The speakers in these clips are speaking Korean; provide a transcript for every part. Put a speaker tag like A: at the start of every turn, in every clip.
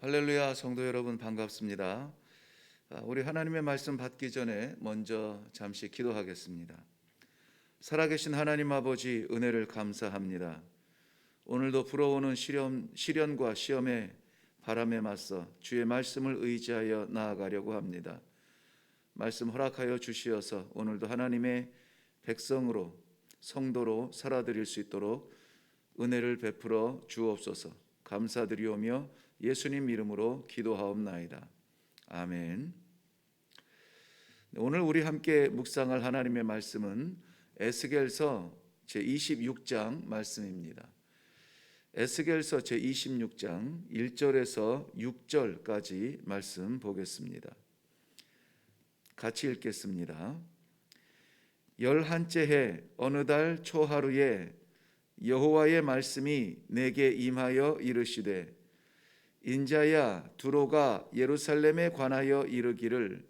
A: 할렐루야, 성도 여러분 반갑습니다. 우리 하나님의 말씀 받기 전에 먼저 잠시 기도하겠습니다. 살아계신 하나님 아버지, 은혜를 감사합니다. 오늘도 불어오는 시련과 시험의 바람에 맞서 주의 말씀을 의지하여 나아가려고 합니다. 말씀 허락하여 주시어서 오늘도 하나님의 백성으로, 성도로 살아드릴 수 있도록 은혜를 베풀어 주옵소서. 감사드리오며 예수님 이름으로 기도하옵나이다. 아멘. 오늘 우리 함께 묵상할 하나님의 말씀은 에스겔서 제26장 말씀입니다. 에스겔서 제26장 1절에서 6절까지 말씀 보겠습니다. 같이 읽겠습니다. 11째 해 어느 달 초하루에 여호와의 말씀이 내게 임하여 이르시되, 인자야, 두로가 예루살렘에 관하여 이르기를,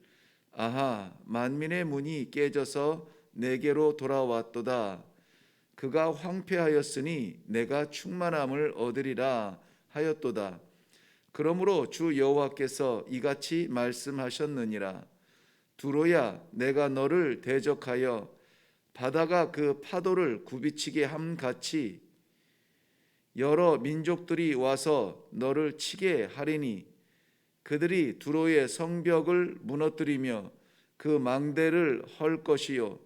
A: 아하, 만민의 문이 깨져서 내게로 돌아왔도다. 그가 황폐하였으니 내가 충만함을 얻으리라 하였도다. 그러므로 주 여호와께서 이같이 말씀하셨느니라. 두로야, 내가 너를 대적하여 바다가 그 파도를 굽이치게 함같이 여러 민족들이 와서 너를 치게 하리니, 그들이 두로의 성벽을 무너뜨리며 그 망대를 헐 것이요,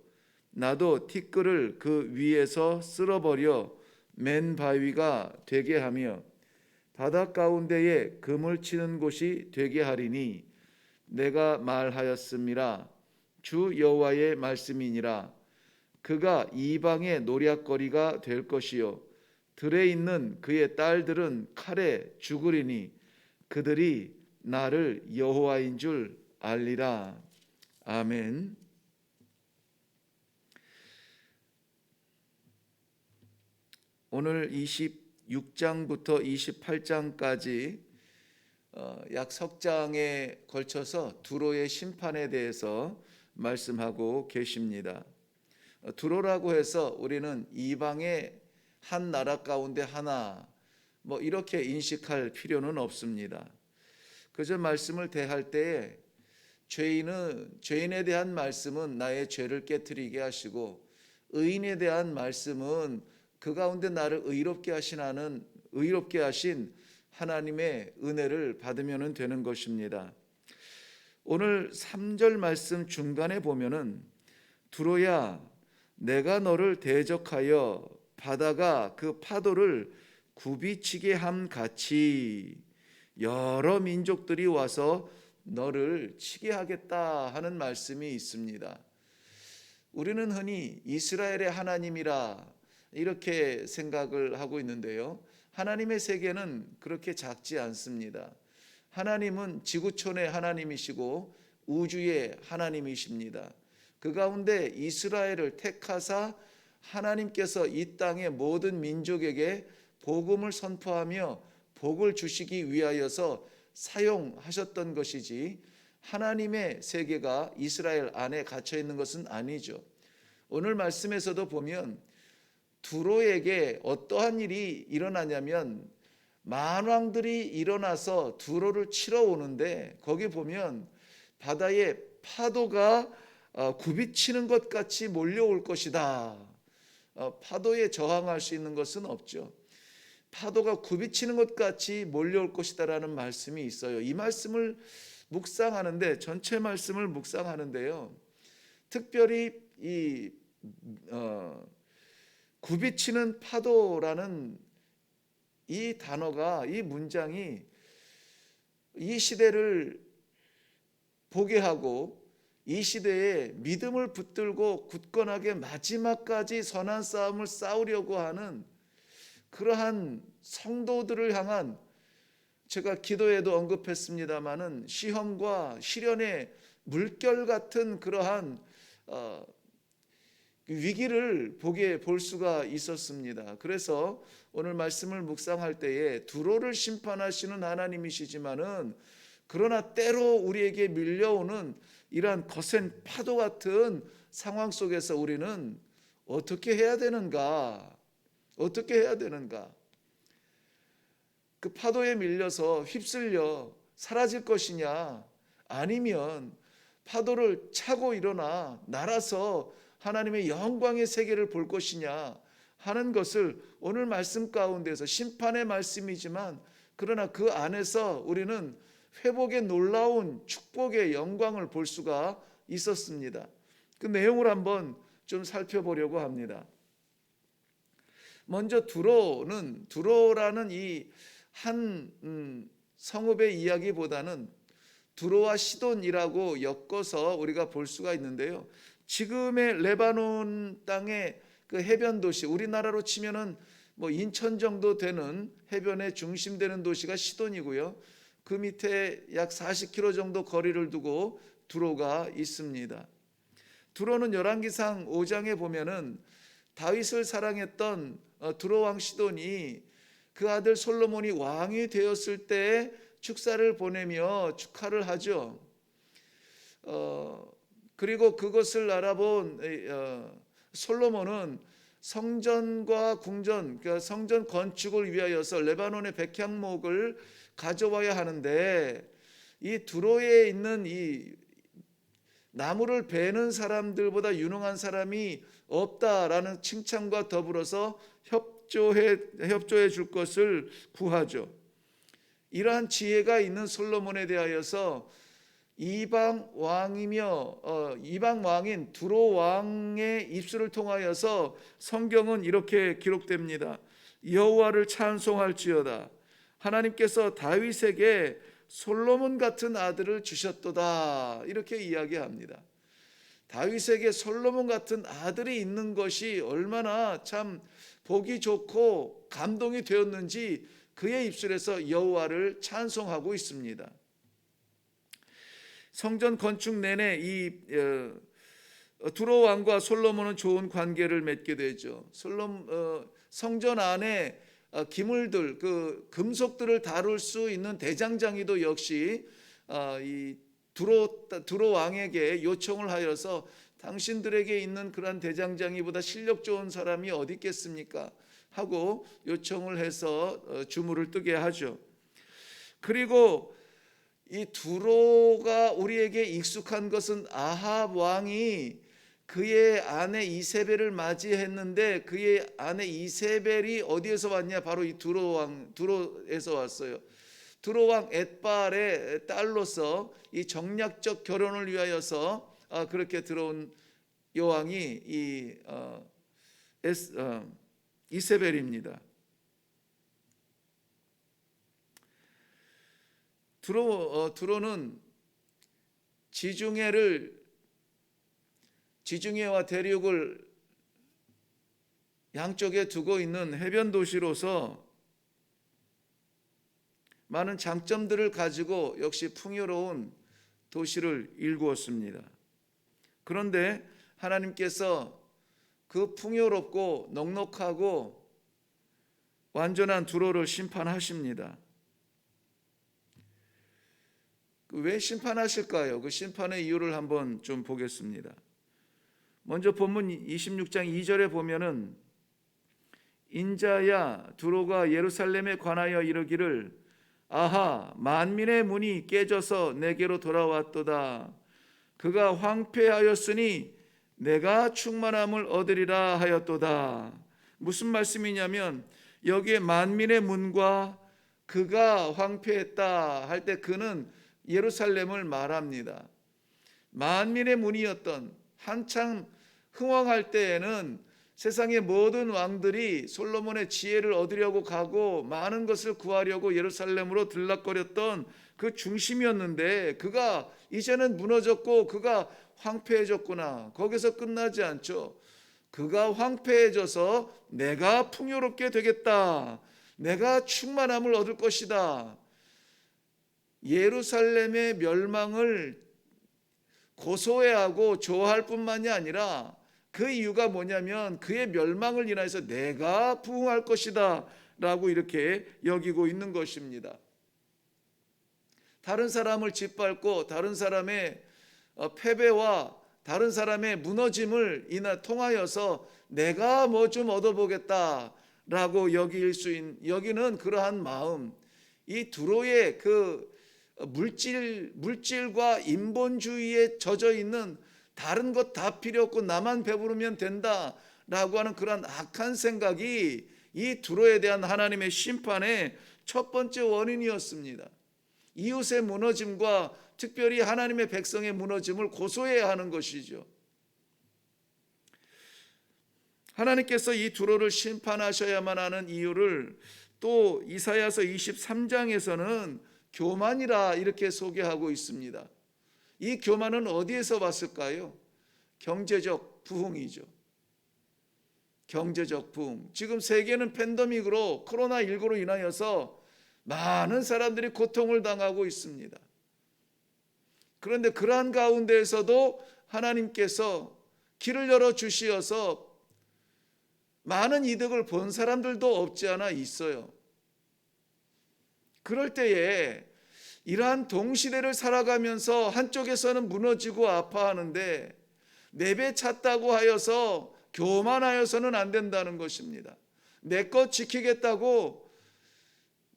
A: 나도 티끌을 그 위에서 쓸어버려 맨 바위가 되게 하며 바다 가운데에 금을 치는 곳이 되게 하리니, 내가 말하였음이라. 주 여호와의 말씀이니라. 그가 이방의 노략거리가 될 것이요, 들에 있는 그의 딸들은 칼에 죽으리니 그들이 나를 여호와인 줄 알리라. 아멘. 오늘 26장부터 28장까지 약 석 장에 걸쳐서 두로의 심판에 대해서 말씀하고 계십니다. 두로라고 해서 우리는 이방의 한 나라 가운데 하나, 이렇게 인식할 필요는 없습니다. 그저 말씀을 대할 때에 죄인에 대한 말씀은 나의 죄를 깨트리게 하시고, 의인에 대한 말씀은 그 가운데 나를 의롭게 하신 하나님의 은혜를 받으면 되는 것입니다. 오늘 3절 말씀 중간에 보면은, 두로야, 내가 너를 대적하여 바다가 그 파도를 굽이치게 함같이 여러 민족들이 와서 너를 치게 하겠다 하는 말씀이 있습니다. 우리는 흔히 이스라엘의 하나님이라 이렇게 생각을 하고 있는데요, 하나님의 세계는 그렇게 작지 않습니다. 하나님은 지구촌의 하나님이시고 우주의 하나님이십니다. 그 가운데 이스라엘을 택하사 하나님께서 이 땅의 모든 민족에게 복음을 선포하며 복을 주시기 위하여서 사용하셨던 것이지, 하나님의 세계가 이스라엘 안에 갇혀 있는 것은 아니죠. 오늘 말씀에서도 보면 두로에게 어떠한 일이 일어나냐면, 만왕들이 일어나서 두로를 치러 오는데, 거기 보면 바다에 파도가 굽이치는 것 같이 몰려올 것이다. 파도에 저항할 수 있는 것은 없죠. 파도가 굽이치는 것 같이 몰려올 것이다라는 말씀이 있어요. 이 말씀을 묵상하는데, 전체 말씀을 묵상하는데요, 특별히 이 굽이치는 파도라는 이 단어가, 이 문장이 이 시대를 보게 하고, 이 시대에 믿음을 붙들고 굳건하게 마지막까지 선한 싸움을 싸우려고 하는 그러한 성도들을 향한, 제가 기도에도 언급했습니다마는 시험과 시련의 물결 같은 그러한 위기를 볼 수가 있었습니다. 그래서 오늘 말씀을 묵상할 때에 두로를 심판하시는 하나님이시지만은, 그러나 때로 우리에게 밀려오는 이러한 거센 파도 같은 상황 속에서 우리는 어떻게 해야 되는가? 그 파도에 밀려서 휩쓸려 사라질 것이냐, 아니면 파도를 차고 일어나 날아서 하나님의 영광의 세계를 볼 것이냐 하는 것을 오늘 말씀 가운데서, 심판의 말씀이지만 그러나 그 안에서 우리는 회복의 놀라운 축복의 영광을 볼 수가 있었습니다. 그 내용을 한번 좀 살펴보려고 합니다. 먼저 두로라는 이 한 성읍의 이야기보다는 두로와 시돈이라고 엮어서 우리가 볼 수가 있는데요. 지금의 레바논 땅의 그 해변 도시, 우리나라로 치면은 뭐 인천 정도 되는 해변의 중심 되는 도시가 시돈이고요. 그 밑에 약 40km 정도 거리를 두고 두로가 있습니다. 두로는 열왕기상 5장에 보면은 다윗을 사랑했던 두로 왕 시돈이 그 아들 솔로몬이 왕이 되었을 때 축사를 보내며 축하를 하죠. 그리고 그것을 알아본 솔로몬은 성전과 궁전, 그러니까 성전 건축을 위하여서 레바논의 백향목을 가져와야 하는데 이 두로에 있는 이 나무를 베는 사람들보다 유능한 사람이 없다라는 칭찬과 더불어서 협조해 줄 것을 구하죠. 이러한 지혜가 있는 솔로몬에 대하여서 이방 왕인 두로 왕의 입술을 통하여서 성경은 이렇게 기록됩니다. 여호와를 찬송할지어다. 하나님께서 다윗에게 솔로몬 같은 아들을 주셨도다. 이렇게 이야기합니다. 다윗에게 솔로몬 같은 아들이 있는 것이 얼마나 참 보기 좋고 감동이 되었는지 그의 입술에서 여호와를 찬송하고 있습니다. 성전 건축 내내 이 두로 왕과 솔로몬은 좋은 관계를 맺게 되죠. 성전 안에 기물들, 그 금속들을 다룰 수 있는 대장장이도 역시 이 두로 왕에게 요청을 하여서 당신들에게 있는 그러한 대장장이보다 실력 좋은 사람이 어디 있겠습니까? 하고 요청을 해서 주물을 뜨게 하죠. 그리고 이 두로가 우리에게 익숙한 것은 아합 왕이 그의 아내 이세벨을 맞이했는데 그의 아내 이세벨이 어디에서 왔냐? 바로 이 두로에서 왔어요. 두로 왕 엣발의 딸로서 이 정략적 결혼을 위하여서 그렇게 들어온 여왕이 이세벨입니다. 두로는 지중해와 대륙을 양쪽에 두고 있는 해변 도시로서 많은 장점들을 가지고 역시 풍요로운 도시를 일구었습니다. 그런데 하나님께서 그 풍요롭고 넉넉하고 완전한 두로를 심판하십니다. 왜 심판하실까요? 그 심판의 이유를 한번 좀 보겠습니다. 먼저 본문 26장 2절에 보면은 인자야 두로가 예루살렘에 관하여 이르기를 아하 만민의 문이 깨져서 내게로 돌아왔도다. 그가 황폐하였으니 내가 충만함을 얻으리라 하였도다. 무슨 말씀이냐면 여기에 만민의 문과 그가 황폐했다 할 때 그는 예루살렘을 말합니다. 만민의 문이었던, 한창 흥왕할 때에는 세상의 모든 왕들이 솔로몬의 지혜를 얻으려고 가고 많은 것을 구하려고 예루살렘으로 들락거렸던 그 중심이었는데 그가 이제는 무너졌고 그가 황폐해졌구나. 거기서 끝나지 않죠. 그가 황폐해져서 내가 풍요롭게 되겠다. 내가 충만함을 얻을 것이다. 예루살렘의 멸망을 고소해하고 좋아할 뿐만이 아니라 그 이유가 뭐냐면 그의 멸망을 인하여서 내가 부흥할 것이다 라고 이렇게 여기고 있는 것입니다. 다른 사람을 짓밟고 다른 사람의 패배와 다른 사람의 무너짐을 통하여서 내가 뭐 좀 얻어보겠다 라고 여기는 그러한 마음, 이 두로의 그 물질과 인본주의에 젖어 있는 다른 것 다 필요 없고 나만 배부르면 된다라고 하는 그런 악한 생각이 이 두로에 대한 하나님의 심판의 첫 번째 원인이었습니다. 이웃의 무너짐과 특별히 하나님의 백성의 무너짐을 고소해야 하는 것이죠. 하나님께서 이 두로를 심판하셔야만 하는 이유를 또 이사야서 23장에서는 교만이라 이렇게 소개하고 있습니다. 이 교만은 어디에서 왔을까요? 경제적 부흥이죠. 경제적 부흥. 지금 세계는 팬데믹으로 코로나19로 인하여서 많은 사람들이 고통을 당하고 있습니다. 그런데 그러한 가운데에서도 하나님께서 길을 열어 주시어서 많은 이득을 본 사람들도 없지 않아 있어요. 그럴 때에 이러한 동시대를 살아가면서 한쪽에서는 무너지고 아파하는데 내배찼다고 하여서 교만하여서는 안 된다는 것입니다. 내 것 지키겠다고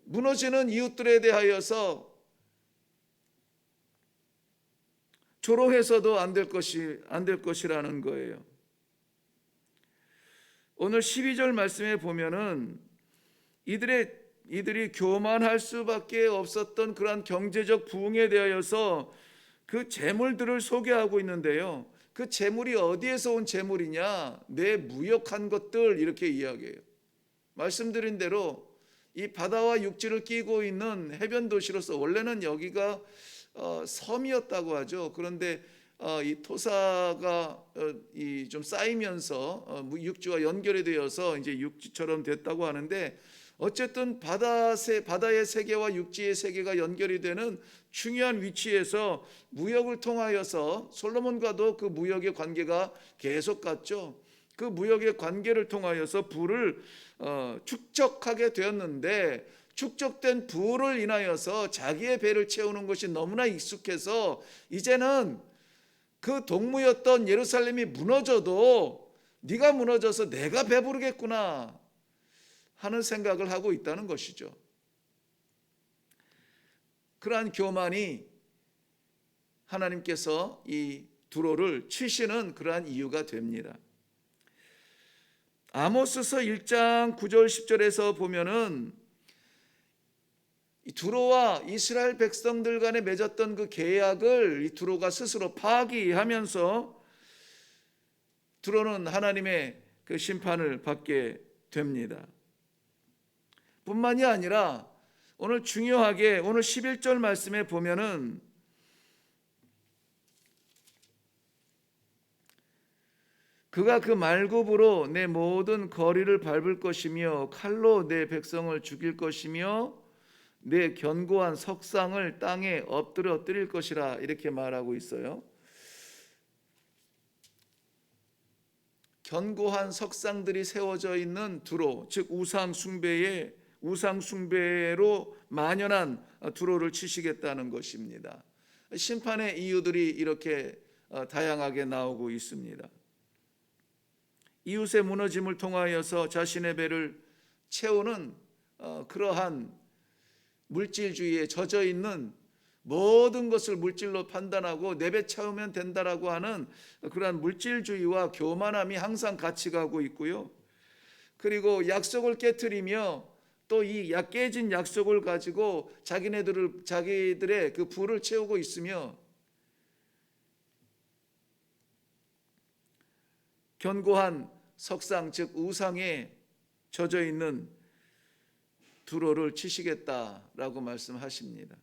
A: 무너지는 이웃들에 대하여서 조롱해서도 안 될 것이라는 거예요. 오늘 12절 말씀에 보면은 이들이 교만할 수밖에 없었던 그러한 경제적 부흥에 대하여서 그 재물들을 소개하고 있는데요. 그 재물이 어디에서 온 재물이냐? 내 무역한 것들 이렇게 이야기해요. 말씀드린 대로 이 바다와 육지를 끼고 있는 해변 도시로서 원래는 여기가 섬이었다고 하죠. 그런데 이 토사가 좀 쌓이면서 육지와 연결이 되어서 이제 육지처럼 됐다고 하는데 어쨌든 바다의 세계와 육지의 세계가 연결이 되는 중요한 위치에서 무역을 통하여서 솔로몬과도 그 무역의 관계가 계속 갔죠. 그 무역의 관계를 통하여서 부를 축적하게 되었는데 축적된 부를 인하여서 자기의 배를 채우는 것이 너무나 익숙해서 이제는 그 동무였던 예루살렘이 무너져도 네가 무너져서 내가 배부르겠구나 하는 생각을 하고 있다는 것이죠. 그러한 교만이 하나님께서 이 두로를 치시는 그러한 이유가 됩니다. 아모스서 1장 9절 10절에서 보면은 두로와 이스라엘 백성들 간에 맺었던 그 계약을 이 두로가 스스로 파기하면서 두로는 하나님의 그 심판을 받게 됩니다. 뿐만이 아니라 오늘 중요하게 오늘 11절 말씀에 보면은 그가 그 말굽으로 내 모든 거리를 밟을 것이며 칼로 내 백성을 죽일 것이며 내 견고한 석상을 땅에 엎드려뜨릴 것이라 이렇게 말하고 있어요. 견고한 석상들이 세워져 있는 두로, 즉 우상 숭배로 만연한 두로를 치시겠다는 것입니다. 심판의 이유들이 이렇게 다양하게 나오고 있습니다. 이웃의 무너짐을 통하여서 자신의 배를 채우는 그러한 물질주의에 젖어 있는 모든 것을 물질로 판단하고 내 배 채우면 된다라고 하는 그러한 물질주의와 교만함이 항상 같이 가고 있고요. 그리고 약속을 깨트리며 또 이 깨진 약속을 가지고 자기들의 그 부를 채우고 있으며 견고한 석상 즉 우상에 젖어 있는 두로를 치시겠다라고 말씀하십니다.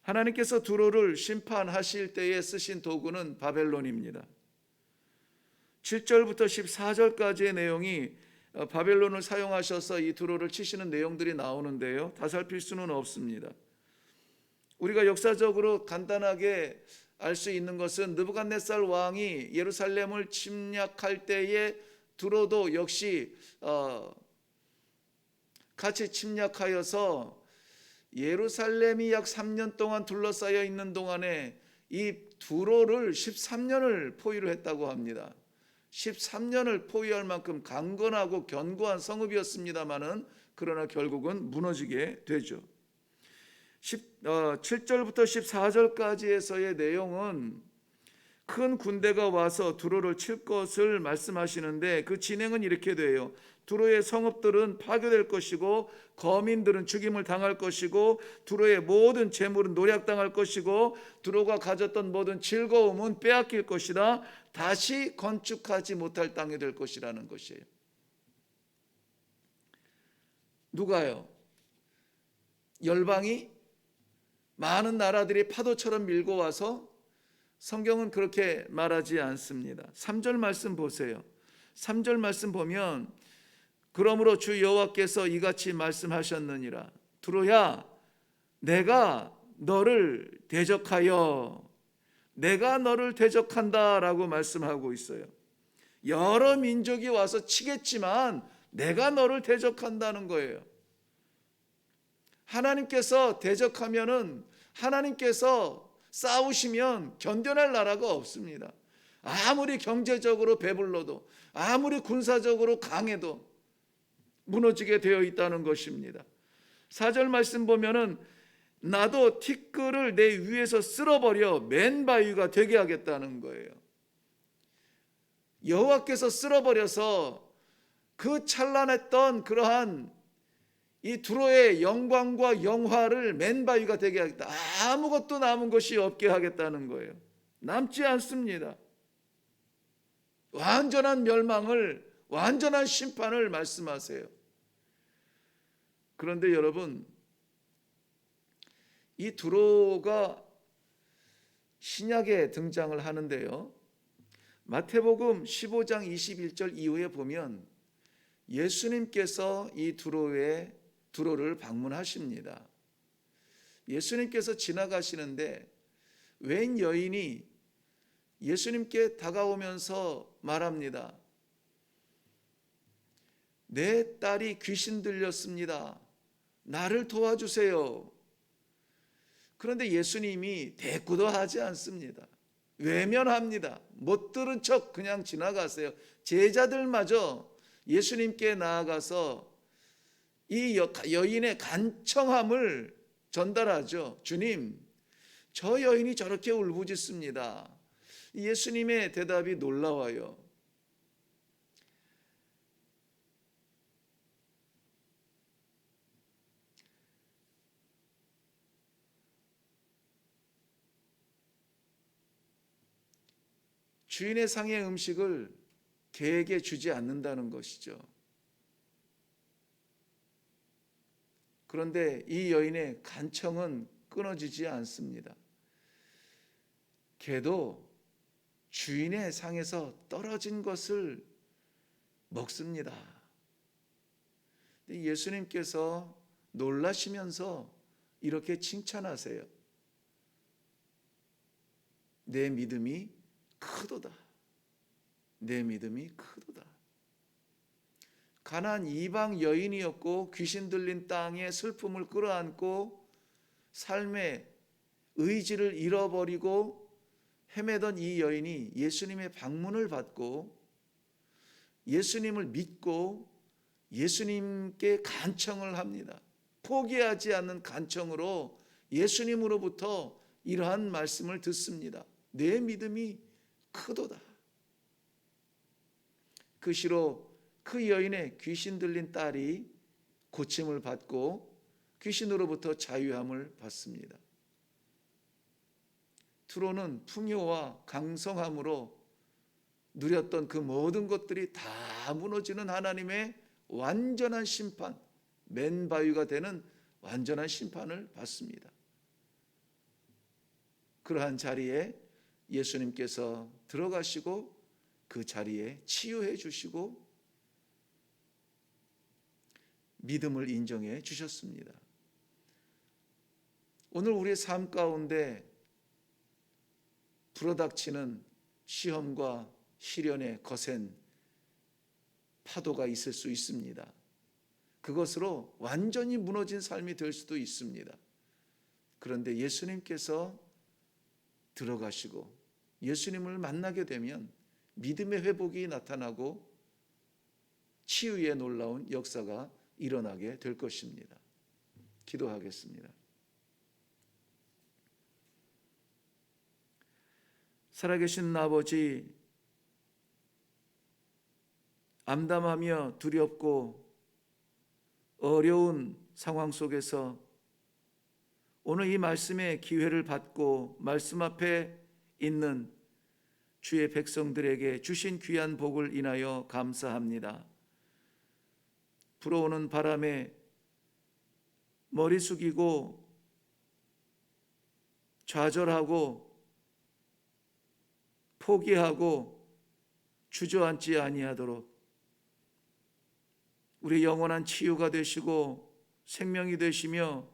A: 하나님께서 두로를 심판하실 때에 쓰신 도구는 바벨론입니다. 7절부터 14절까지의 내용이 바벨론을 사용하셔서 이 두로를 치시는 내용들이 나오는데요. 다 살필 수는 없습니다. 우리가 역사적으로 간단하게 알 수 있는 것은 느부갓네살 왕이 예루살렘을 침략할 때에 두로도 역시 같이 침략하여서 예루살렘이 약 3년 동안 둘러싸여 있는 동안에 이 두로를 13년을 포위를 했다고 합니다. 13년을 포위할 만큼 강건하고 견고한 성읍이었습니다마는 그러나 결국은 무너지게 되죠. 7절부터 14절까지에서의 내용은 큰 군대가 와서 두로를 칠 것을 말씀하시는데 그 진행은 이렇게 돼요. 두로의 성읍들은 파괴될 것이고 거민들은 죽임을 당할 것이고 두로의 모든 재물은 노략당할 것이고 두로가 가졌던 모든 즐거움은 빼앗길 것이다. 다시 건축하지 못할 땅이 될 것이라는 것이에요. 누가요? 열방이 많은 나라들이 파도처럼 밀고 와서 성경은 그렇게 말하지 않습니다. 3절 말씀 보세요. 3절 말씀 보면 그러므로 주 여호와께서 이같이 말씀하셨느니라. 두로야, 내가 너를 대적하여 내가 너를 대적한다라고 말씀하고 있어요. 여러 민족이 와서 치겠지만 내가 너를 대적한다는 거예요. 하나님께서 대적하면은 하나님께서 싸우시면 견뎌낼 나라가 없습니다. 아무리 경제적으로 배불러도 아무리 군사적으로 강해도 무너지게 되어 있다는 것입니다. 4절 말씀 보면은 나도 티끌을 내 위에서 쓸어버려 맨바위가 되게 하겠다는 거예요. 여호와께서 쓸어버려서 그 찬란했던 그러한 이 두로의 영광과 영화를 맨바위가 되게 하겠다. 아무것도 남은 것이 없게 하겠다는 거예요. 남지 않습니다. 완전한 멸망을, 완전한 심판을 말씀하세요. 그런데 여러분, 이 두로가 신약에 등장을 하는데요, 마태복음 15장 21절 이후에 보면 예수님께서 이 두로를 방문하십니다. 예수님께서 지나가시는데 웬 여인이 예수님께 다가오면서 말합니다. 내 딸이 귀신 들렸습니다. 나를 도와주세요. 그런데 예수님이 대꾸도 하지 않습니다. 외면합니다. 못 들은 척 그냥 지나가세요. 제자들마저 예수님께 나아가서 이 여인의 간청함을 전달하죠. 주님, 저 여인이 저렇게 울부짖습니다. 예수님의 대답이 놀라워요. 주인의 상의 음식을 개에게 주지 않는다는 것이죠. 그런데 이 여인의 간청은 끊어지지 않습니다. 개도 주인의 상에서 떨어진 것을 먹습니다. 예수님께서 놀라시면서 이렇게 칭찬하세요. 내 믿음이 크도다. 내 믿음이 크도다. 가난한 이방 여인이었고 귀신 들린 땅에 슬픔을 끌어안고 삶의 의지를 잃어버리고 헤매던 이 여인이 예수님의 방문을 받고 예수님을 믿고 예수님께 간청을 합니다. 포기하지 않는 간청으로 예수님으로부터 이러한 말씀을 듣습니다. 내 믿음이 크도다. 그 시로 그 여인의 귀신 들린 딸이 고침을 받고 귀신으로부터 자유함을 받습니다. 두로는 풍요와 강성함으로 누렸던 그 모든 것들이 다 무너지는 하나님의 완전한 심판, 맨바위가 되는 완전한 심판을 받습니다. 그러한 자리에 예수님께서 들어가시고 그 자리에 치유해 주시고 믿음을 인정해 주셨습니다. 오늘 우리의 삶 가운데 불어닥치는 시험과 시련의 거센 파도가 있을 수 있습니다. 그것으로 완전히 무너진 삶이 될 수도 있습니다. 그런데 예수님께서 들어가시고 예수님을 만나게 되면 믿음의 회복이 나타나고 치유의 놀라운 역사가 일어나게 될 것입니다. 기도하겠습니다. 살아계신 아버지, 암담하며 두렵고 어려운 상황 속에서 오늘 이 말씀의 기회를 받고 말씀 앞에 있는 주의 백성들에게 주신 귀한 복을 인하여 감사합니다. 불어오는 바람에 머리 숙이고 좌절하고 포기하고 주저앉지 아니하도록 우리 영원한 치유가 되시고 생명이 되시며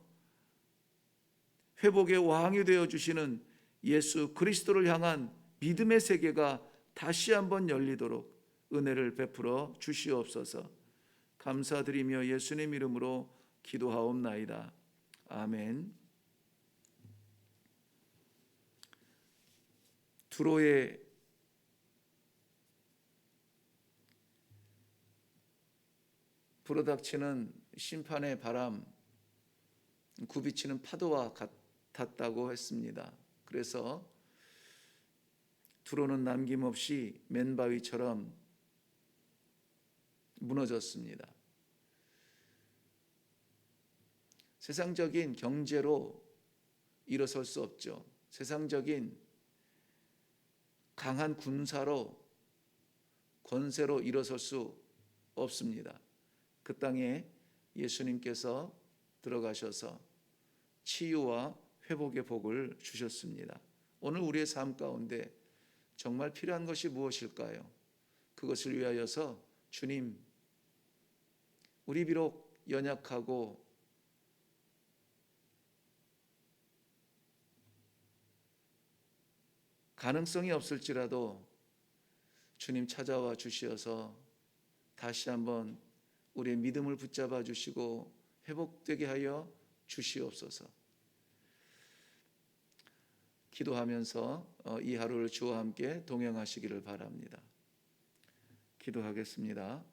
A: 회복의 왕이 되어 주시는 예수 그리스도를 향한 믿음의 세계가 다시 한번 열리도록 은혜를 베풀어 주시옵소서. 감사드리며 예수님 이름으로 기도하옵나이다. 아멘. 두로에 불어닥치는 심판의 바람, 굽이치는 파도와 같았다고 했습니다. 그래서 두로는 남김없이 맨바위처럼 무너졌습니다. 세상적인 경제로 일어설 수 없죠. 세상적인 강한 군사로 권세로 일어설 수 없습니다. 그 땅에 예수님께서 들어가셔서 치유와 회복의 복을 주셨습니다. 오늘 우리의 삶 가운데 정말 필요한 것이 무엇일까요? 그것을 위하여서 주님, 우리 비록 연약하고 가능성이 없을지라도 주님 찾아와 주시어서 다시 한번 우리의 믿음을 붙잡아 주시고 회복되게 하여 주시옵소서. 기도하면서 이 하루를 주와 함께 동행하시기를 바랍니다. 기도하겠습니다.